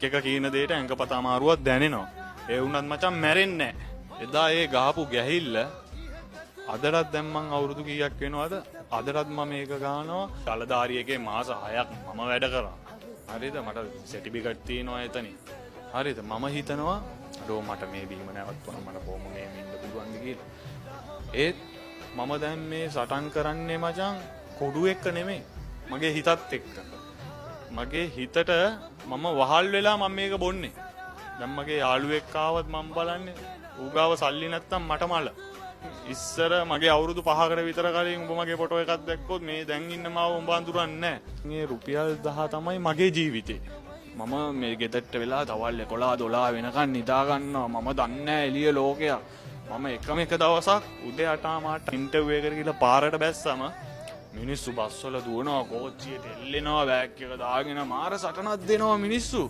එක කියන දෙයට ඇඟපත අමාරුවක් දැනෙනවා. ඒ වුණත් මචං මැරෙන්නේ නැහැ. එදා ඒ ගහපු ගැහිල්ල අදටත් දැන් මං අවුරුදු කීයක් වෙනවද? අදටත් මම මේක ගන්නවා. කලදාරියකේ මාස 6ක් මම වැඩ කරා. හරිද? මට සර්ටිෆිකට් තියෙනවා එතනින්. හරිද? මම හිතනවා අරෝ මට මේ බීම නැවතුණා මට කොහොම මේ ඉන්න පුළුවන්ද කියලා. ඒත් මම දැන් මේ සටන් කරන්නේ මචං කොඩු එක්ක නෙමෙයි. මගේ හිතත් එක්ක. මගේ හිතට මම වහල් වෙලා මම මේක බොන්නේ. දැන් මගේ යාළුවෙක් ආවත් මම බලන්නේ ඌ ගාව සල්ලි නැත්තම් මට මල. ඉස්සර මගේ අවුරුදු 5කට විතර කලින් උඹ මගේ ෆොටෝ එකක් දැක්කොත් මේ දැන් ඉන්න මාව උඹ අඳුරන්නේ නැහැ. මේ රුපියල් 10 තමයි මගේ ජීවිතේ. මම මේ ගෙදරට වෙලා තවල් 11 12 වෙනකන් නිදා ගන්නවා. මම දන්නේ නැහැ එළිය ලෝකයක්. මම එකම එක දවසක් උදේ 8 මාට ඉන්ටර්විව් එකකට ගිහලා පාරට බැස්සම මිනිස්සු බස් වල දුවනවා, කෝච්චියට එල්ලෙනවා, බෑග් එක දාගෙන මාර සටනක් දෙනවා මිනිස්සු.